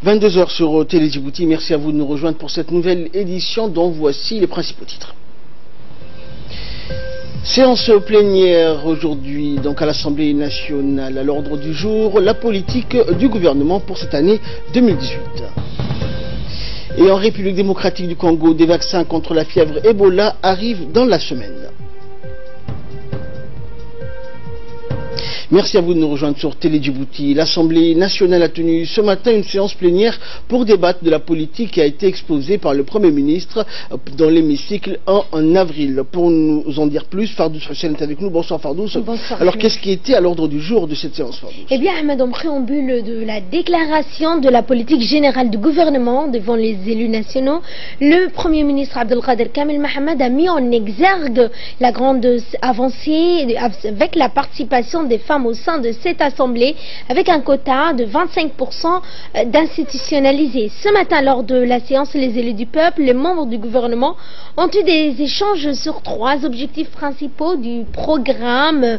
22 h sur Télé Djibouti. Merci à vous de nous rejoindre pour cette nouvelle édition dont voici les principaux titres. Séance plénière aujourd'hui donc à l'Assemblée nationale. À l'ordre du jour, la politique du gouvernement pour cette année 2018. Et en République démocratique du Congo, des vaccins contre la fièvre Ebola arrivent dans la semaine. Merci à vous de nous rejoindre sur Télé Djibouti. L'Assemblée nationale a tenu ce matin une séance plénière pour débattre de la politique qui a été exposée par le Premier ministre dans l'hémicycle en avril. Pour nous en dire plus, Fardous Hussein est avec nous. Bonsoir Fardous. Bonsoir. Alors qu'est-ce qui était à l'ordre du jour de cette séance, Fardous? Eh bien Ahmed, en préambule de la déclaration de la politique générale du gouvernement devant les élus nationaux, le Premier ministre Abdelkader Kamel Mohamed a mis en exergue la grande avancée avec la participation des femmes au sein de cette assemblée avec un quota de 25% d'institutionnalisés. Ce matin, lors de la séance, les élus du peuple, les membres du gouvernement ont eu des échanges sur 3 objectifs principaux du programme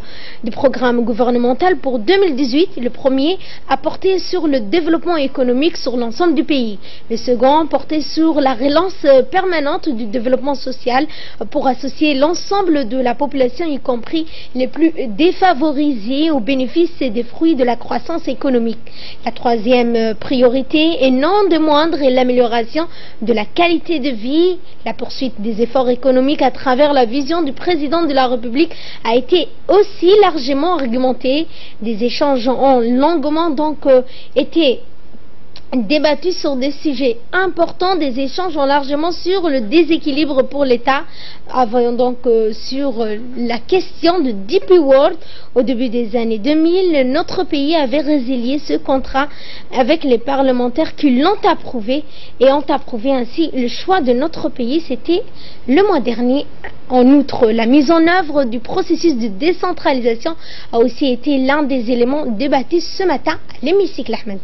gouvernemental pour 2018. Le premier a porté sur le développement économique sur l'ensemble du pays. Le second portait sur la relance permanente du développement social pour associer l'ensemble de la population, y compris les plus défavorisés, au bénéfice des fruits de la croissance économique. La troisième priorité, et non de moindre, est l'amélioration de la qualité de vie. La poursuite des efforts économiques à travers la vision du président de la République a été aussi largement argumentée. Des échanges ont longuement donc été débattu sur des sujets importants. Des échanges ont largement sur le déséquilibre pour l'État, donc sur la question de DP World. Au début des années 2000, notre pays avait résilié ce contrat avec les parlementaires qui l'ont approuvé et ont approuvé ainsi le choix de notre pays. C'était le mois dernier. En outre, la mise en œuvre du processus de décentralisation a aussi été l'un des éléments débattus ce matin à l'hémicycle, Ahmed.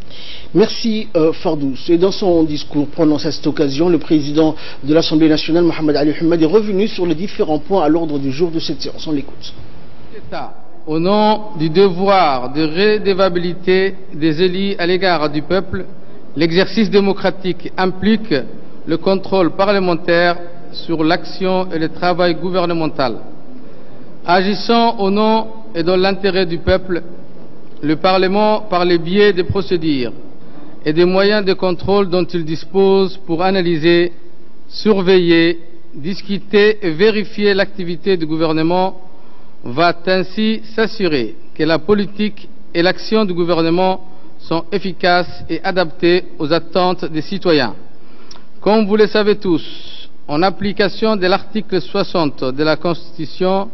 Merci Fardous. Et dans son discours prononcé à cette occasion, le président de l'Assemblée nationale, Mohamed Ali Hamad, est revenu sur les différents points à l'ordre du jour de cette séance. On l'écoute. Au nom du devoir de redevabilité des élus à l'égard du peuple, l'exercice démocratique implique le contrôle parlementaire sur l'action et le travail gouvernemental. Agissant au nom et dans l'intérêt du peuple, le Parlement, par le biais des procédures et des moyens de contrôle dont il dispose pour analyser, surveiller, discuter et vérifier l'activité du gouvernement, va ainsi s'assurer que la politique et l'action du gouvernement sont efficaces et adaptées aux attentes des citoyens. Comme vous le savez tous, en application de l'article 60 de la Constitution,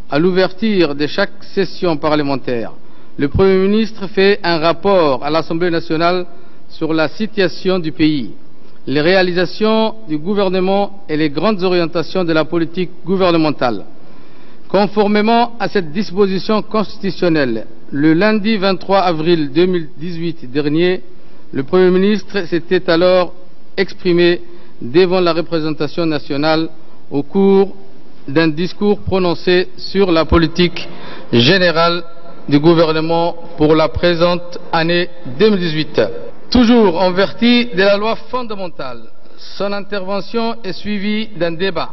à l'ouverture de chaque session parlementaire, le Premier ministre fait un rapport à l'Assemblée nationale sur la situation du pays, les réalisations du gouvernement et les grandes orientations de la politique gouvernementale. Conformément à cette disposition constitutionnelle, le lundi 23 avril 2018 dernier, le Premier ministre s'était alors exprimé devant la représentation nationale au cours d'un discours prononcé sur la politique générale du gouvernement pour la présente année 2018. Toujours en vertu de la loi fondamentale, son intervention est suivie d'un débat.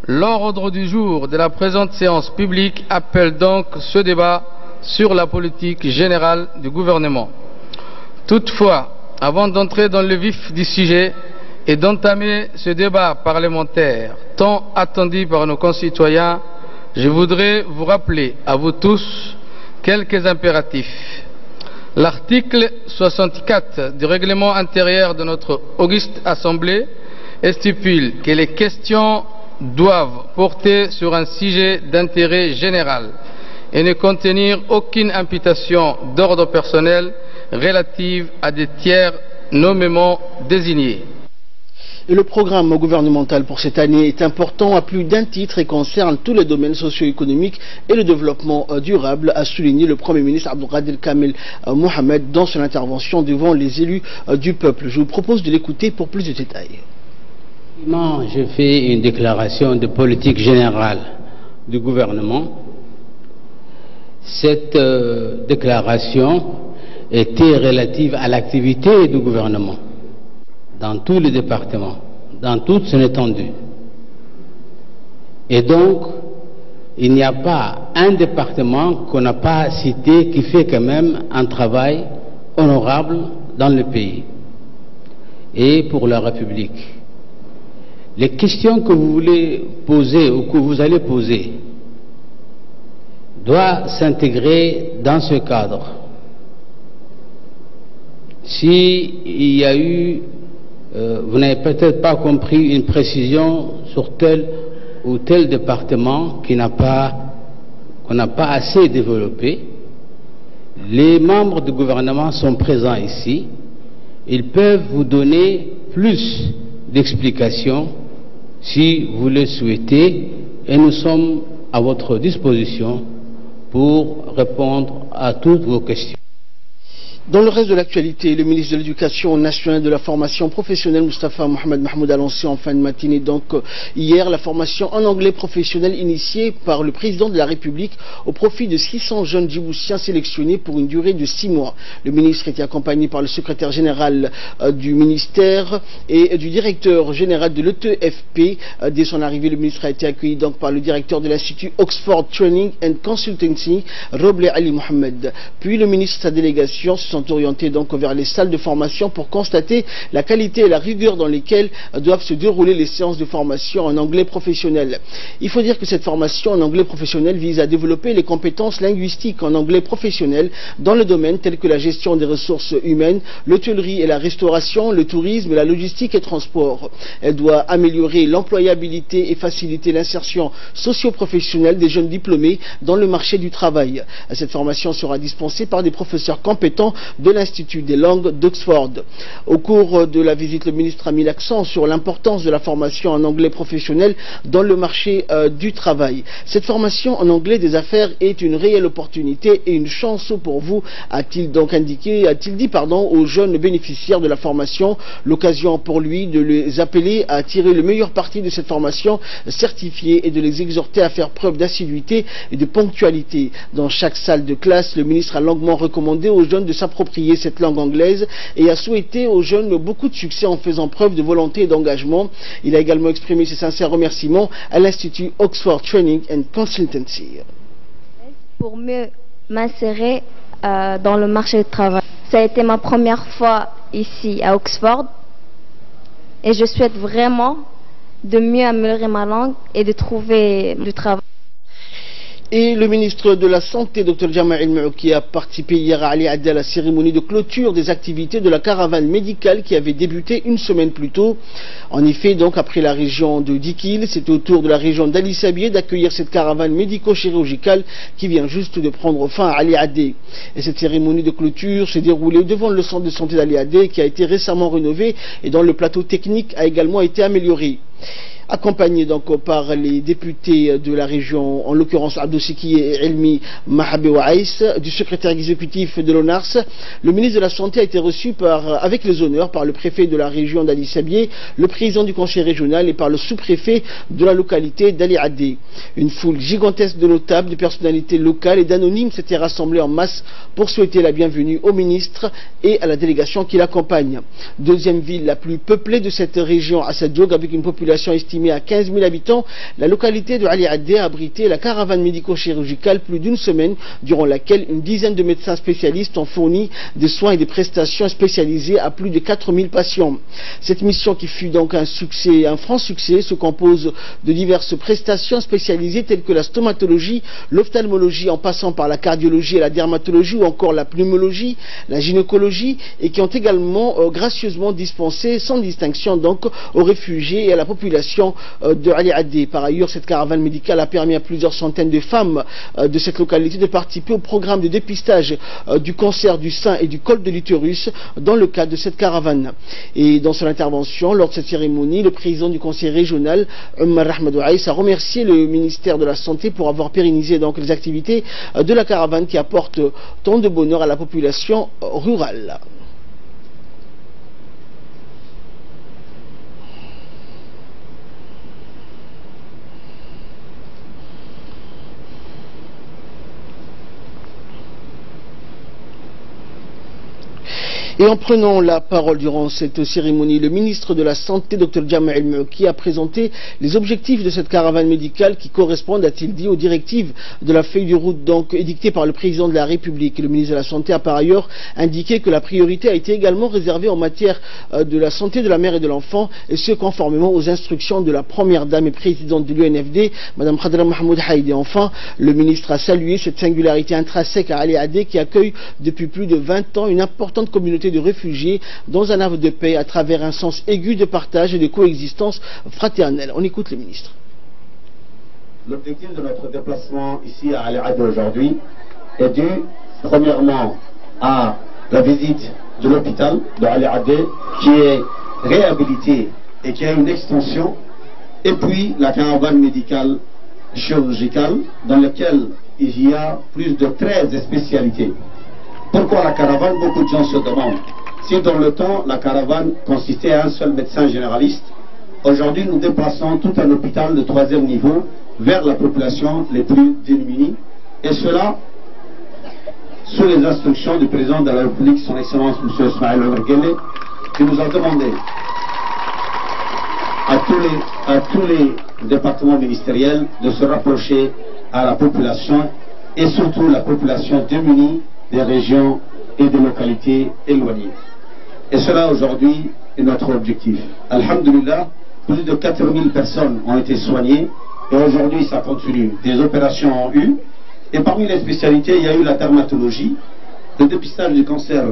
L'ordre du jour de la présente séance publique appelle donc ce débat sur la politique générale du gouvernement. Toutefois, avant d'entrer dans le vif du sujet et d'entamer ce débat parlementaire tant attendu par nos concitoyens, je voudrais vous rappeler à vous tous quelques impératifs. L'article 64 du règlement intérieur de notre auguste Assemblée stipule que les questions doivent porter sur un sujet d'intérêt général et ne contenir aucune imputation d'ordre personnel relative à des tiers nommément désignés. Et le programme gouvernemental pour cette année est important à plus d'un titre et concerne tous les domaines socio-économiques et le développement durable, a souligné le Premier ministre Abdelkader Kamel Mohamed dans son intervention devant les élus du peuple. Je vous propose de l'écouter pour plus de détails. Je fais une déclaration de politique générale du gouvernement. Cette déclaration était relative à l'activité du gouvernement dans tous les départements, dans toute son étendue. Et donc, il n'y a pas un département qu'on n'a pas cité qui fait quand même un travail honorable dans le pays et pour la République. Les questions que vous voulez poser ou que vous allez poser doivent s'intégrer dans ce cadre. S'il y a eu, vous n'avez peut-être pas compris une précision sur tel ou tel département qu'on n'a pas assez développé, les membres du gouvernement sont présents ici. Ils peuvent vous donner plus d'explications si vous le souhaitez, et nous sommes à votre disposition pour répondre à toutes vos questions. Dans le reste de l'actualité, le ministre de l'Éducation nationale et de la formation professionnelle, Moustapha Mohamed Mahmoud, a lancé en fin de matinée, donc hier, la formation en anglais professionnel initiée par le président de la République au profit de 600 jeunes djiboutiens sélectionnés pour une durée de 6 mois. Le ministre était accompagné par le secrétaire général du ministère et du directeur général de l'ETFP. Dès son arrivée, le ministre a été accueilli donc par le directeur de l'Institut Oxford Training and Consultancy, Robleh Ali Mohamed. Puis le ministre et sa délégation se sont orientés donc vers les salles de formation pour constater la qualité et la rigueur dans lesquelles doivent se dérouler les séances de formation en anglais professionnel. Il faut dire que cette formation en anglais professionnel vise à développer les compétences linguistiques en anglais professionnel dans le domaine tel que la gestion des ressources humaines, l'hôtellerie et la restauration, le tourisme, la logistique et transport. Elle doit améliorer l'employabilité et faciliter l'insertion socio-professionnelle des jeunes diplômés dans le marché du travail. Cette formation sera dispensée par des professeurs compétents de l'Institut des langues d'Oxford. Au cours de la visite, le ministre a mis l'accent sur l'importance de la formation en anglais professionnel dans le marché du travail. Cette formation en anglais des affaires est une réelle opportunité et une chance pour vous, a-t-il dit aux jeunes bénéficiaires de la formation, l'occasion pour lui de les appeler à tirer le meilleur parti de cette formation certifiée et de les exhorter à faire preuve d'assiduité et de ponctualité. Dans chaque salle de classe, le ministre a longuement recommandé aux jeunes de s'approprier cette langue anglaise et a souhaité aux jeunes beaucoup de succès en faisant preuve de volonté et d'engagement. Il a également exprimé ses sincères remerciements à l'Institut Oxford Training and Consultancy. Pour mieux m'insérer dans le marché du travail. Ça a été ma première fois ici à Oxford et je souhaite vraiment de mieux améliorer ma langue et de trouver du travail. Et le ministre de la Santé, Dr Jamal El-Maouki, a participé hier à Ali Adé à la cérémonie de clôture des activités de la caravane médicale qui avait débuté une semaine plus tôt. En effet, donc, après la région de Dikil, c'est au tour de la région d'Ali Sabieh d'accueillir cette caravane médico-chirurgicale qui vient juste de prendre fin à Ali Adé. Et cette cérémonie de clôture s'est déroulée devant le centre de santé d'Ali Adé qui a été récemment rénové et dont le plateau technique a également été amélioré. Accompagné donc par les députés de la région, en l'occurrence Abdou Siki et Elmi Mahabé Waïs, du secrétaire exécutif de l'ONARS, le ministre de la Santé a été reçu avec les honneurs par le préfet de la région d'Ali Sabieh, le président du conseil régional et par le sous-préfet de la localité d'Ali Adé. Une foule gigantesque de notables, de personnalités locales et d'anonymes s'était rassemblée en masse pour souhaiter la bienvenue au ministre et à la délégation qui l'accompagne. Deuxième ville la plus peuplée de cette région, Assadioug, avec une population estimée à 15 000 habitants, la localité de Ali Adé a abrité la caravane médico-chirurgicale plus d'une semaine, durant laquelle une dizaine de médecins spécialistes ont fourni des soins et des prestations spécialisées à plus de 4 000 patients. Cette mission, qui fut donc un succès, un franc succès, se compose de diverses prestations spécialisées telles que la stomatologie, l'ophtalmologie, en passant par la cardiologie et la dermatologie, ou encore la pneumologie, la gynécologie, et qui ont également gracieusement dispensé sans distinction donc aux réfugiés et à la population de Ali Adé. Par ailleurs, cette caravane médicale a permis à plusieurs centaines de femmes de cette localité de participer au programme de dépistage du cancer du sein et du col de l'utérus dans le cadre de cette caravane. Et dans son intervention, lors de cette cérémonie, le président du conseil régional, Omar Ahmed Ouaïs, a remercié le ministère de la Santé pour avoir pérennisé donc les activités de la caravane qui apportent tant de bonheur à la population rurale. Et en prenant la parole durant cette cérémonie, le ministre de la Santé, Dr Jamal El-Mouki, a présenté les objectifs de cette caravane médicale qui correspondent, a-t-il dit, aux directives de la feuille de route donc édictée par le président de la République. Le ministre de la Santé a par ailleurs indiqué que la priorité a été également réservée en matière de la santé de la mère et de l'enfant, et ce conformément aux instructions de la première dame et présidente de l'UNFD, Mme Khadra Mahmoud Haïd. Et enfin, le ministre a salué cette singularité intrinsèque à Ali Adé qui accueille depuis plus de 20 ans une importante communauté de réfugiés dans un havre de paix à travers un sens aigu de partage et de coexistence fraternelle. On écoute le ministre. L'objectif de notre déplacement ici à Ali Adé aujourd'hui est dû premièrement à la visite de l'hôpital de Ali Adé qui est réhabilité et qui a une extension, et puis la caravane médicale chirurgicale dans laquelle il y a plus de 13 spécialités. Pourquoi la caravane? Beaucoup de gens se demandent. Si dans le temps, la caravane consistait à un seul médecin généraliste, aujourd'hui nous déplaçons tout un hôpital de 3e niveau vers la population les plus démunies, et cela sous les instructions du président de la République, son Excellence M. Ismaël Omar Guelleh, qui nous a demandé à tous les départements ministériels de se rapprocher à la population, et surtout la population démunie des régions et des localités éloignées. Et cela aujourd'hui est notre objectif. Alhamdulillah, plus de 4000 personnes ont été soignées, et aujourd'hui ça continue. Des opérations ont eu, et parmi les spécialités, il y a eu la dermatologie, le dépistage du cancer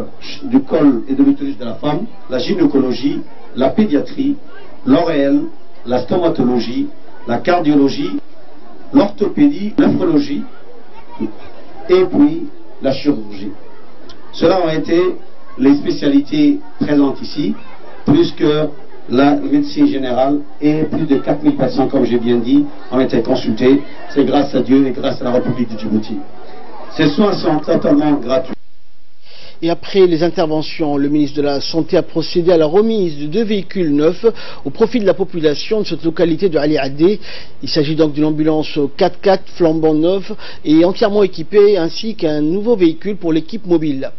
du col et de l'utérus de la femme, la gynécologie, la pédiatrie, l'ORL, la stomatologie, la cardiologie, l'orthopédie, la nephrologie, et puis la chirurgie. Cela ont été les spécialités présentes ici, plus que la médecine générale, et plus de 4000 patients, comme j'ai bien dit, ont été consultés. C'est grâce à Dieu et grâce à la République de Djibouti. Ces soins sont totalement gratuits. Et après les interventions, le ministre de la Santé a procédé à la remise de 2 véhicules neufs au profit de la population de cette localité de Ali Adé. Il s'agit donc d'une ambulance 4x4 flambant neuve et entièrement équipée, ainsi qu'un nouveau véhicule pour l'équipe mobile.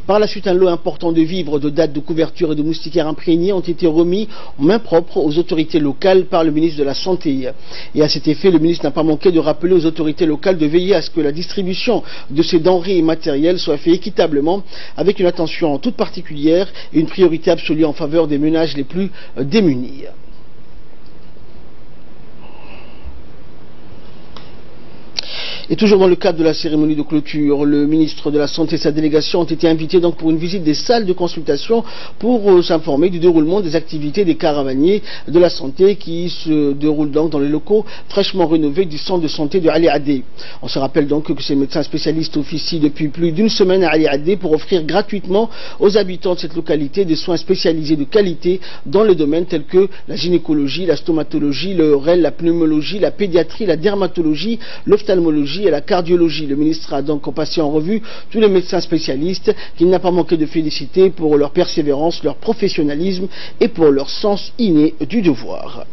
Par la suite, un lot important de vivres, de dates de couverture et de moustiquaires imprégnés ont été remis en main propre aux autorités locales par le ministre de la Santé. Et à cet effet, le ministre n'a pas manqué de rappeler aux autorités locales de veiller à ce que la distribution de ces denrées et matériels soit faite équitablement, avec une attention toute particulière et une priorité absolue en faveur des ménages les plus démunis. Et toujours dans le cadre de la cérémonie de clôture, le ministre de la Santé et sa délégation ont été invités donc pour une visite des salles de consultation pour s'informer du déroulement des activités des caravaniers de la santé qui se déroulent donc dans les locaux fraîchement rénovés du centre de santé de Ali Adé. On se rappelle donc que ces médecins spécialistes officient depuis plus d'une semaine à Ali Adé pour offrir gratuitement aux habitants de cette localité des soins spécialisés de qualité dans les domaines tels que la gynécologie, la stomatologie, le ORL, la pneumologie, la pédiatrie, la dermatologie, l'ophtalmologie et la cardiologie. Le ministre a donc passé en revue tous les médecins spécialistes qu'il n'a pas manqué de féliciter pour leur persévérance, leur professionnalisme et pour leur sens inné du devoir.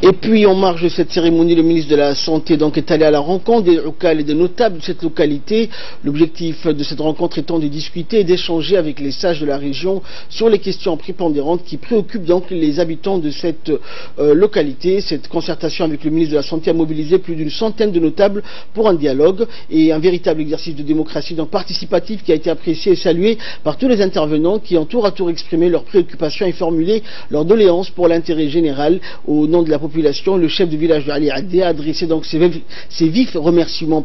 Et puis, en marge de cette cérémonie, le ministre de la Santé donc est allé à la rencontre des locales et des notables de cette localité. L'objectif de cette rencontre étant de discuter et d'échanger avec les sages de la région sur les questions prépondérantes qui préoccupent donc les habitants de cette localité. Cette concertation avec le ministre de la Santé a mobilisé plus d'une centaine de notables pour un dialogue et un véritable exercice de démocratie donc participative qui a été apprécié et salué par tous les intervenants qui ont tour à tour exprimé leurs préoccupations et formulé leurs doléances pour l'intérêt général. Au nom de la population, le chef du village de Ali Adé a adressé donc ses vifs remerciements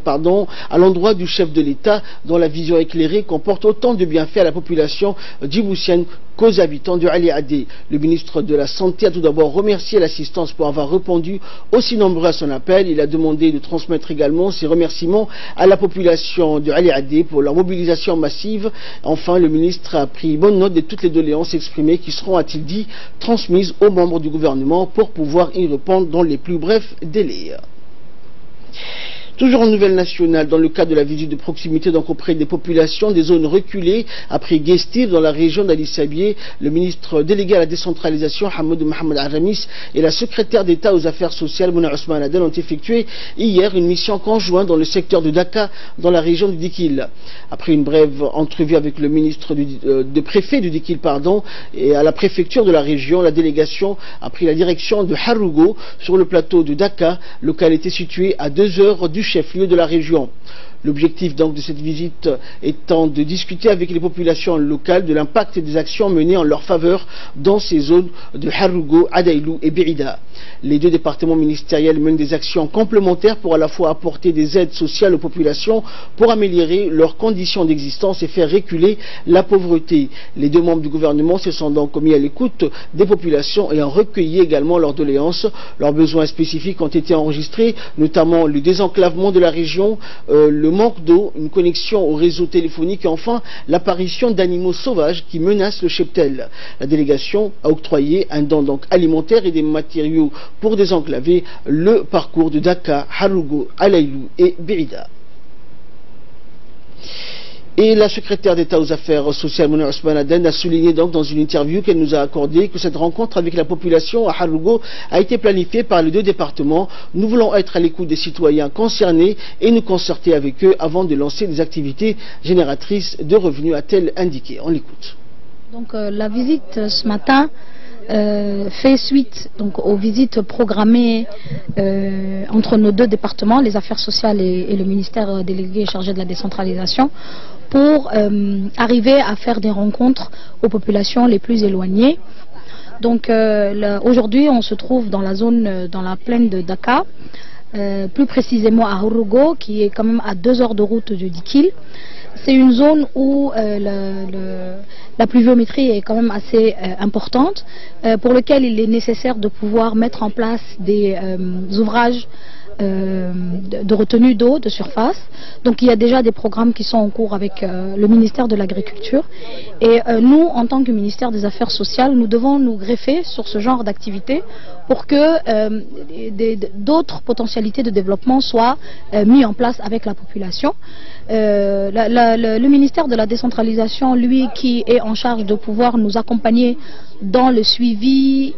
à l'endroit du chef de l'État dont la vision éclairée comporte autant de bienfaits à la population djiboutienne qu'aux habitants de Ali Adé. Le ministre de la Santé a tout d'abord remercié l'assistance pour avoir répondu aussi nombreux à son appel. Il a demandé de transmettre également ses remerciements à la population de Ali Adé pour leur mobilisation massive. Enfin, le ministre a pris bonne note de toutes les doléances exprimées qui seront, a-t-il dit, transmises aux membres du gouvernement pour pouvoir y répondre dans les plus brefs délais. Toujours en nouvelle nationale, dans le cadre de la visite de proximité donc auprès des populations des zones reculées, après Guestir dans la région d'Ali Sabié, le ministre délégué à la décentralisation, Hamoud Mohamed Aramis, et la secrétaire d'État aux affaires sociales, Mouna Ousmane Aden, ont effectué hier une mission conjointe dans le secteur de Daka, dans la région du Dikil. Après une brève entrevue avec le ministre de préfet du Dikil, et à la préfecture de la région, la délégation a pris la direction de Harougo sur le plateau de Daka, localité située à 2 heures du chef-lieu de la région. L'objectif donc de cette visite étant de discuter avec les populations locales de l'impact des actions menées en leur faveur dans ces zones de Harougo, Adaïlou et Birida. Les 2 départements ministériels mènent des actions complémentaires pour à la fois apporter des aides sociales aux populations pour améliorer leurs conditions d'existence et faire reculer la pauvreté. Les 2 membres du gouvernement se sont donc mis à l'écoute des populations et ont recueilli également leurs doléances. Leurs besoins spécifiques ont été enregistrés, notamment le désenclavement de la région, le manque d'eau, une connexion au réseau téléphonique et enfin l'apparition d'animaux sauvages qui menacent le cheptel. La délégation a octroyé un don donc alimentaire et des matériaux pour désenclaver le parcours de Daka, Harougo, Alaïlou et Birida. Et la secrétaire d'État aux affaires sociales, Mouna Ousmane Aden, a souligné donc dans une interview qu'elle nous a accordée que cette rencontre avec la population à Harougo a été planifiée par les 2 départements. Nous voulons être à l'écoute des citoyens concernés et nous concerter avec eux avant de lancer des activités génératrices de revenus, a-t-elle indiqué. On l'écoute. Donc la visite ce matin fait suite donc aux visites programmées entre nos 2 départements, les affaires sociales et le ministère délégué chargé de la décentralisation, pour arriver à faire des rencontres aux populations les plus éloignées. Donc aujourd'hui on se trouve dans la zone, dans la plaine de Daka, plus précisément à Harougo, qui est quand même à 2 heures de route de Dikil. C'est une zone où la pluviométrie est quand même assez importante, pour lequel il est nécessaire de pouvoir mettre en place des ouvrages de retenue d'eau de surface. Donc il y a déjà des programmes qui sont en cours avec le ministère de l'Agriculture. Et nous, en tant que ministère des Affaires sociales, nous devons nous greffer sur ce genre d'activité pour que d'autres potentialités de développement soient mises en place avec la population. Le ministère de la décentralisation, lui, qui est en charge de pouvoir nous accompagner dans le suivi,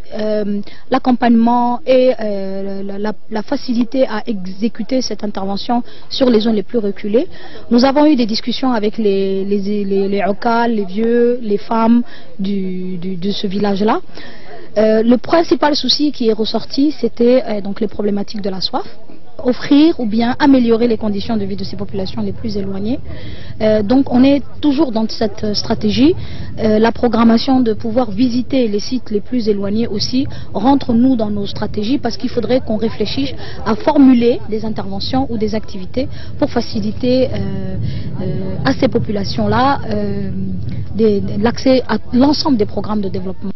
l'accompagnement et la facilité à exécuter cette intervention sur les zones les plus reculées. Nous avons eu des discussions avec les Okal, les vieux, les femmes de ce village-là. Le principal souci qui est ressorti, c'était donc les problématiques de la soif. Offrir ou bien améliorer les conditions de vie de ces populations les plus éloignées. Donc on est toujours dans cette stratégie. La programmation de pouvoir visiter les sites les plus éloignés aussi rentre nous dans nos stratégies, parce qu'il faudrait qu'on réfléchisse à formuler des interventions ou des activités pour faciliter à ces populations-là l'accès à l'ensemble des programmes de développement.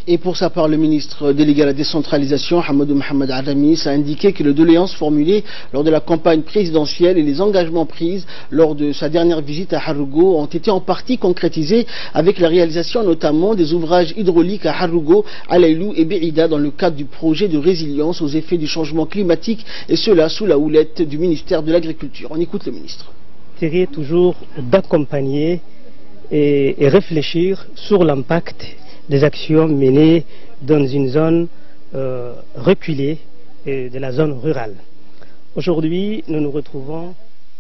Et pour sa part, le ministre délégué à la décentralisation, Hamoud Mohamed Aramis, a indiqué que les doléances formulées lors de la campagne présidentielle et les engagements pris lors de sa dernière visite à Harougo ont été en partie concrétisés avec la réalisation notamment des ouvrages hydrauliques à Harougo, Alaïlou et Birida dans le cadre du projet de résilience aux effets du changement climatique, et cela sous la houlette du ministère de l'Agriculture. On écoute le ministre. C'est toujours d'accompagner et réfléchir sur l'impact des actions menées dans une zone reculée de la zone rurale. Aujourd'hui, nous nous retrouvons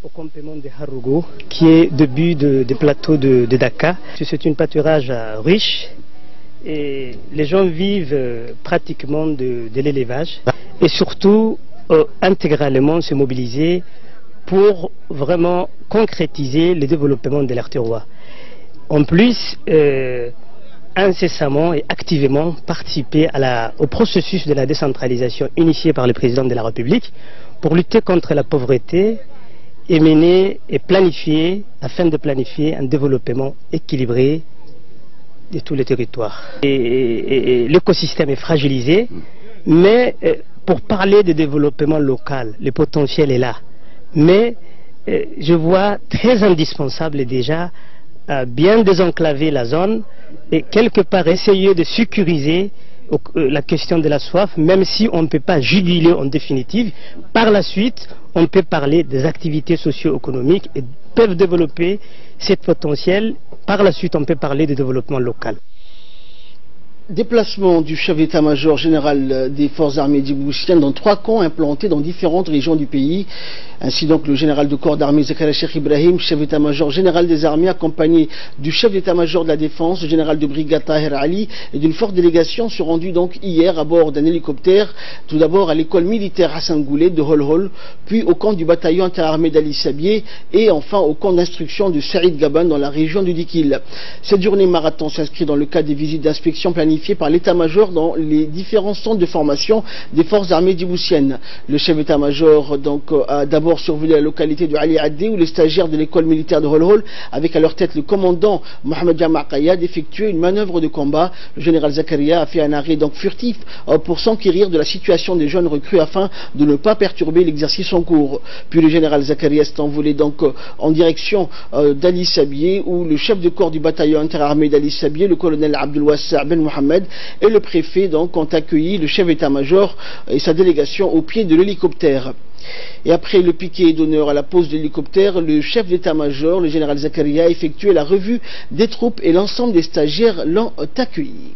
au complément de Harougo, qui est début des plateaux de Daka. C'est un pâturage riche et les gens vivent pratiquement de l'élevage et surtout intégralement se mobiliser pour vraiment concrétiser le développement de leur terroir. En plus, incessamment et activement participer au processus de la décentralisation initié par le président de la République pour lutter contre la pauvreté et mener et planifier, afin de planifier un développement équilibré de tous les territoires. Et l'écosystème est fragilisé, mais pour parler de développement local, le potentiel est là. Mais je vois très indispensable déjà bien désenclaver la zone et quelque part essayer de sécuriser la question de la soif, même si on ne peut pas juguler en définitive. Par la suite, on peut parler des activités socio-économiques et peuvent développer ce potentiel. Par la suite, on peut parler de développement local. Déplacement du chef d'état-major général des forces armées djiboutiennes dans 3 camps implantés dans différentes régions du pays. Ainsi donc le général de corps d'armée Zakaria Cheikh Ibrahim, chef d'état-major général des armées, accompagné du chef d'état-major de la défense, le général de brigade Taher Ali, et d'une forte délégation se rendue donc hier à bord d'un hélicoptère, tout d'abord à l'école militaire Hassan Goulet de Holhol, puis au camp du bataillon interarmé d'Ali Sabié, et enfin au camp d'instruction de Saïd Gaban dans la région du Dikil. Cette journée marathon s'inscrit dans le cadre des visites d'inspection planifiées par l'état-major dans les différents centres de formation des forces armées djiboutiennes. Le chef d'état-major a d'abord survolé la localité de Ali Addé où les stagiaires de l'école militaire de Holhol, avec à leur tête le commandant Mohamed Jama Kayad, effectuaient une manœuvre de combat. Le général Zakaria a fait un arrêt furtif pour s'enquérir de la situation des jeunes recrues afin de ne pas perturber l'exercice en cours. Puis le général Zakaria s'est envolé en direction d'Ali Sabié où le chef de corps du bataillon interarmé d'Ali Sabié, le colonel Abdel Wassa Ben Mohamed, et le préfet ont accueilli le chef d'état-major et sa délégation au pied de l'hélicoptère. Et après le piquet d'honneur à la pose de l'hélicoptère, le chef d'état-major, le général Zakaria, a effectué la revue des troupes et l'ensemble des stagiaires l'ont accueilli.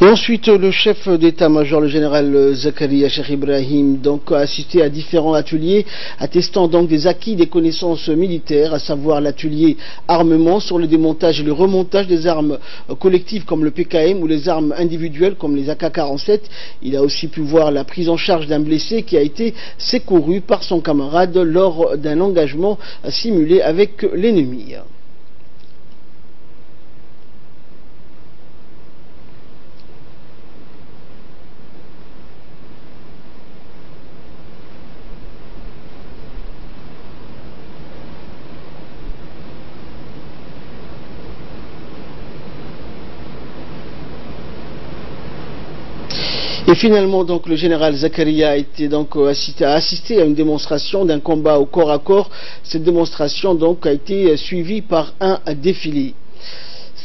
Et ensuite, le chef d'état-major, le général Zakaria Cheikh Ibrahim, a assisté à différents ateliers attestant des acquis des connaissances militaires, à savoir l'atelier armement sur le démontage et le remontage des armes collectives comme le PKM ou les armes individuelles comme les AK-47. Il a aussi pu voir la prise en charge d'un blessé qui a été secouru par son camarade lors d'un engagement simulé avec l'ennemi. Et finalement, le général Zakaria a assisté à une démonstration d'un combat au corps à corps. Cette démonstration a été suivie par un défilé.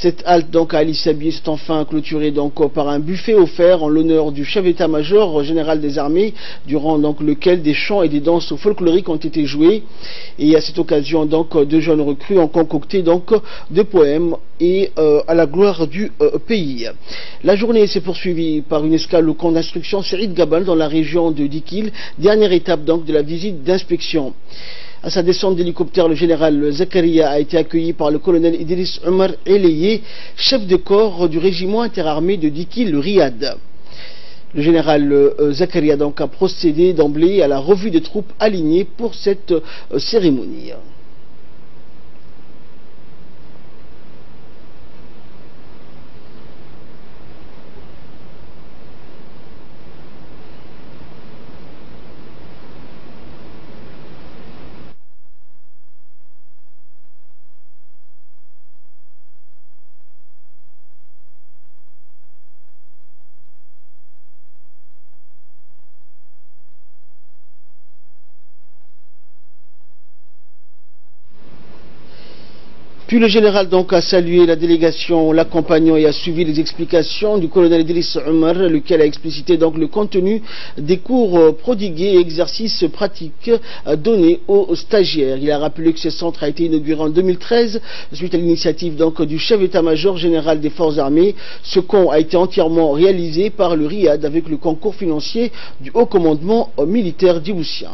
Cette halte à Ali Sabié s'est enfin clôturée par un buffet offert en l'honneur du chef d'état-major général des armées, durant lequel des chants et des danses folkloriques ont été joués. Et à cette occasion, deux jeunes recrues ont concocté des poèmes et à la gloire du pays. La journée s'est poursuivie par une escale au camp d'instruction Saïd Gaban dans la région de Dikil, dernière étape de la visite d'inspection. À sa descente d'hélicoptère, le général Zakaria a été accueilli par le colonel Idriss Omar Eleye, chef de corps du régiment interarmé de Dikil, le Riyad. Le général Zakaria a procédé d'emblée à la revue des troupes alignées pour cette cérémonie. Puis le général donc a salué la délégation l'accompagnant et a suivi les explications du colonel Idriss Omar, lequel a explicité donc le contenu des cours prodigués et exercices pratiques donnés aux stagiaires. Il a rappelé que ce centre a été inauguré en 2013 suite à l'initiative donc du chef d'état-major général des forces armées. Ce camp a été entièrement réalisé par le RIAD avec le concours financier du haut commandement militaire djiboutien.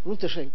منتشرين.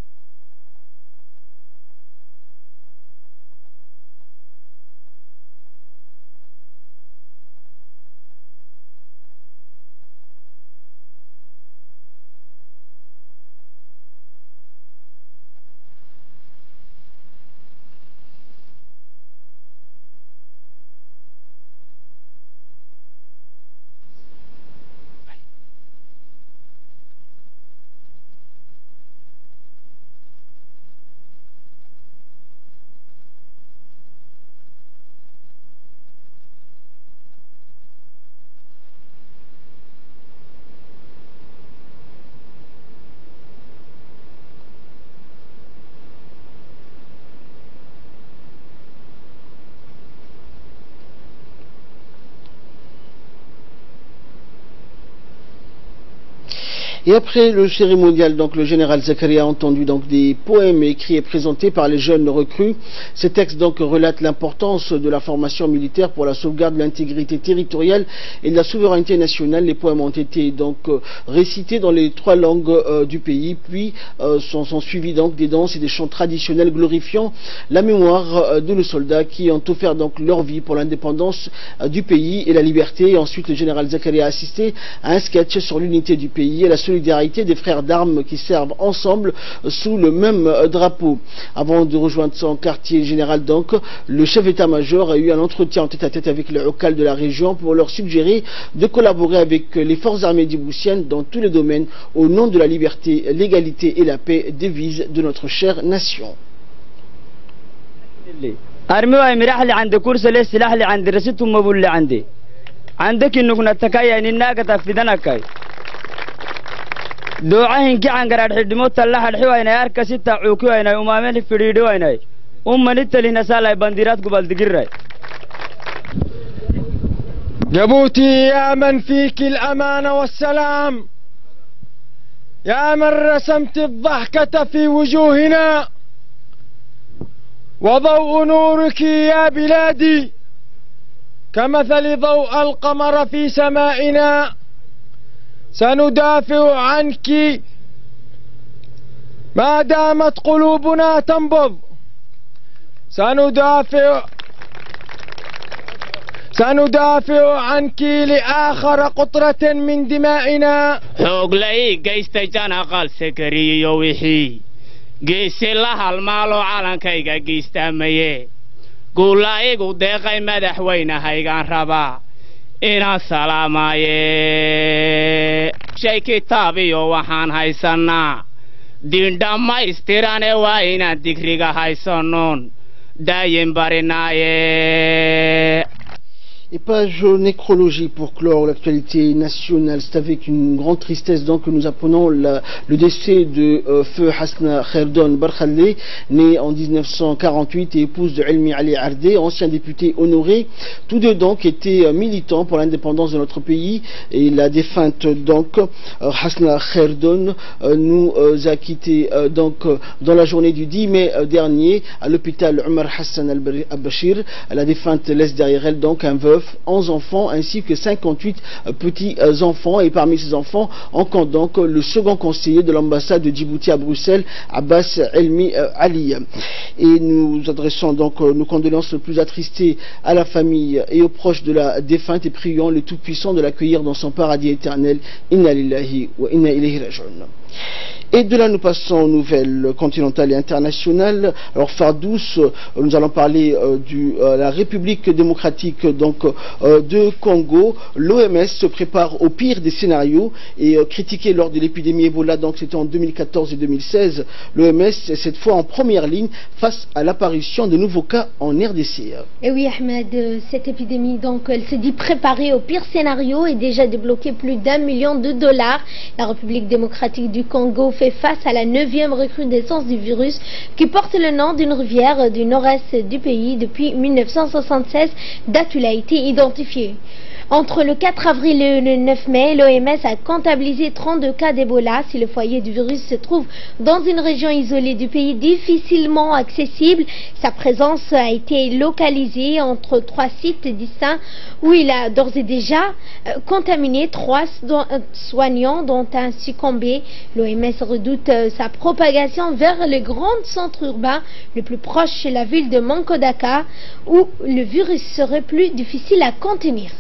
Et après le cérémonial, donc le général Zakaria a entendu donc des poèmes écrits et présentés par les jeunes recrues. Ces textes donc relatent l'importance de la formation militaire pour la sauvegarde de l'intégrité territoriale et de la souveraineté nationale. Les poèmes ont été donc récités dans les 3 langues du pays, puis sont suivis donc des danses et des chants traditionnels glorifiant la mémoire de nos soldats qui ont offert donc leur vie pour l'indépendance du pays et la liberté. Et ensuite le général Zakaria a assisté à un sketch sur l'unité du pays et la solidarité des frères d'armes qui servent ensemble sous le même drapeau. Avant de rejoindre son quartier général donc, le chef d'état-major a eu un entretien en tête-à-tête avec les locaux de la région pour leur suggérer de collaborer avec les forces armées djiboutiennes dans tous les domaines au nom de la liberté, l'égalité et la paix, devise de notre chère nation. دوعين كعن قرار حدموت الله الحوينا يارك ستة عوكوينا ومامين فريدوينا نتلي نسالة بنديرات قبل دقيرة. جبوتي يا من فيك الأمان والسلام، يا من رسمت الضحكة في وجوهنا وضوء نورك يا بلادي كمثل ضوء القمر في سمائنا. سندافع عنك ما دامت قلوبنا تنبض، سندافع عنك لآخر قطرة من دمائنا. حوق لي قيست جانا قال سكري يوحي قيس الله المال على كيغا قيست ميه قول لا يقول دقي مدح وين هيغان ربا إنا سلامايه شي كتابي وحان هايسانا دين داما استيراني واينا دكريغا هايسانون دايم بارينايه. Et page nécrologie pour clore l'actualité nationale. C'est avec une grande tristesse donc que nous apprenons le décès de feu Hasna Kherdon Barkhallé, né en 1948 et épouse de Elmi Ali Ardé, ancien député honoré. Tous deux donc étaient militants pour l'indépendance de notre pays. Et la défunte donc Hasna Kherdon nous a quittés donc dans la journée du 10 mai dernier à l'hôpital Omar Hassan al-Bashir. La défunte laisse derrière elle donc un veuf, 11 enfants ainsi que 58 petits enfants, et parmi ces enfants on compte donc le second conseiller de l'ambassade de Djibouti à Bruxelles, Abbas Elmi Ali. Et nous adressons donc nos condoléances les plus attristées à la famille et aux proches de la défunte et prions le Tout-Puissant de l'accueillir dans son paradis éternel. Inna lillahi wa inna ilayhi raji'un. Et de là, nous passons aux nouvelles continentales et internationales. Alors, Fardous, nous allons parler de la République démocratique de Congo. L'OMS se prépare au pire des scénarios et critiqué lors de l'épidémie Ebola, donc c'était en 2014 et 2016. L'OMS est cette fois en première ligne face à l'apparition de nouveaux cas en RDC. Et oui, Ahmed, cette épidémie, donc, elle se dit préparée au pire scénario et déjà débloqué plus d'1 million de dollars. La République démocratique du Congo fait face à la 9e recrudescence du virus qui porte le nom d'une rivière du nord-est du pays depuis 1976, date où il a été identifié. Entre le 4 avril et le 9 mai, l'OMS a comptabilisé 32 cas d'Ebola. Si le foyer du virus se trouve dans une région isolée du pays difficilement accessible, sa présence a été localisée entre 3 sites distincts où il a d'ores et déjà contaminé 3 soignants dont un succombé. L'OMS redoute sa propagation vers les grands centres urbains, le plus proche est la ville de Mankodaka où le virus serait plus difficile à contenir.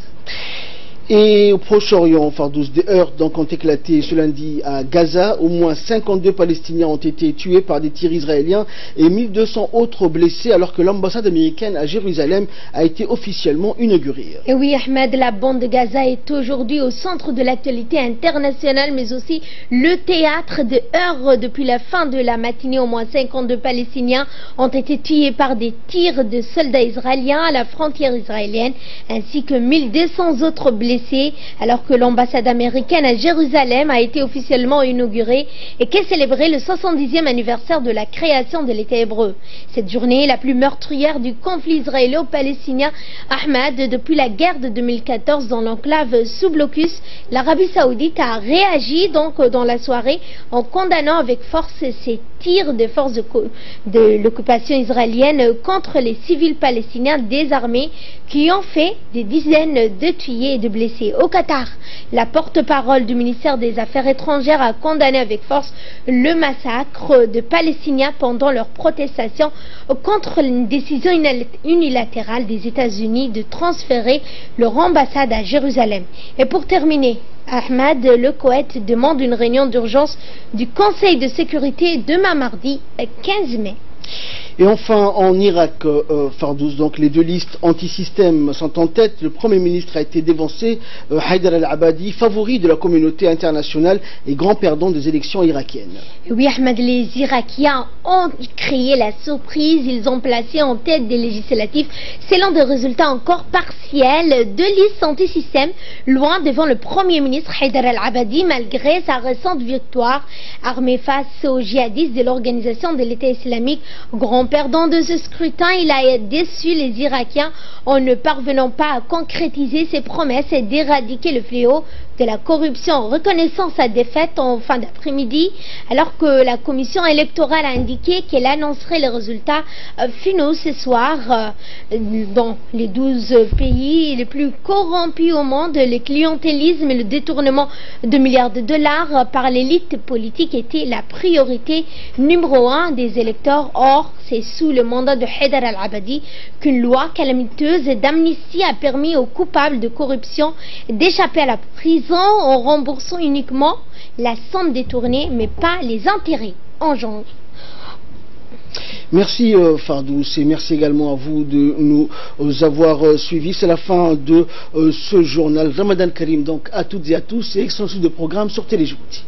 Et au Proche-Orient, Fardous, des heurts ont éclaté ce lundi à Gaza. Au moins 52 Palestiniens ont été tués par des tirs israéliens et 1200 autres blessés alors que l'ambassade américaine à Jérusalem a été officiellement inaugurée. Et oui, Ahmed, la bande de Gaza est aujourd'hui au centre de l'actualité internationale mais aussi le théâtre de heurts. Depuis la fin de la matinée, au moins 52 Palestiniens ont été tués par des tirs de soldats israéliens à la frontière israélienne ainsi que 1200 autres blessés, alors que l'ambassade américaine à Jérusalem a été officiellement inaugurée et qu'est célébré le 70e anniversaire de la création de l'État hébreu. Cette journée est la plus meurtrière du conflit israélo-palestinien. Ahmed, depuis la guerre de 2014 dans l'enclave sous blocus, l'Arabie Saoudite a réagi donc dans la soirée en condamnant avec force ces tirs des forces de l'occupation israélienne contre les civils palestiniens désarmés qui ont fait des dizaines de tués et de blessés. Au Qatar, la porte-parole du ministère des Affaires étrangères a condamné avec force le massacre de Palestiniens pendant leur protestation contre une décision unilatérale des États-Unis de transférer leur ambassade à Jérusalem. Et pour terminer, Ahmed, le Koweït demande une réunion d'urgence du Conseil de sécurité demain mardi 15 mai. Et enfin, en Irak, Fardous, donc les deux listes anti-système sont en tête. Le Premier ministre a été dévancé, Haïdar al-Abadi, favori de la communauté internationale et grand perdant des élections irakiennes. Oui, Ahmed, les Irakiens ont créé la surprise. Ils ont placé en tête des législatives, selon des résultats encore partiels, deux listes anti-système, loin devant le Premier ministre Haïdar al-Abadi, malgré sa récente victoire. Armé face aux djihadistes de l'organisation de l'État islamique, grand perdant de ce scrutin, il a déçu les Irakiens en ne parvenant pas à concrétiser ses promesses et d'éradiquer le fléau de la corruption, reconnaissant sa défaite en fin d'après-midi, alors que la commission électorale a indiqué qu'elle annoncerait les résultats finaux ce soir. Dans les 12 pays les plus corrompus au monde, le clientélisme et le détournement de milliards de dollars par l'élite politique étaient la priorité numéro 1 des électeurs. Or, c'est sous le mandat de Haïdar al-Abadi qu'une loi calamiteuse d'amnistie a permis aux coupables de corruption d'échapper à la prison en remboursant uniquement la somme détournée, mais pas les intérêts engendrés. Merci Fardous et merci également à vous de nous avoir suivis. C'est la fin de ce journal. Ramadan Karim donc à toutes et à tous et extension de programme sur Télé Djibouti.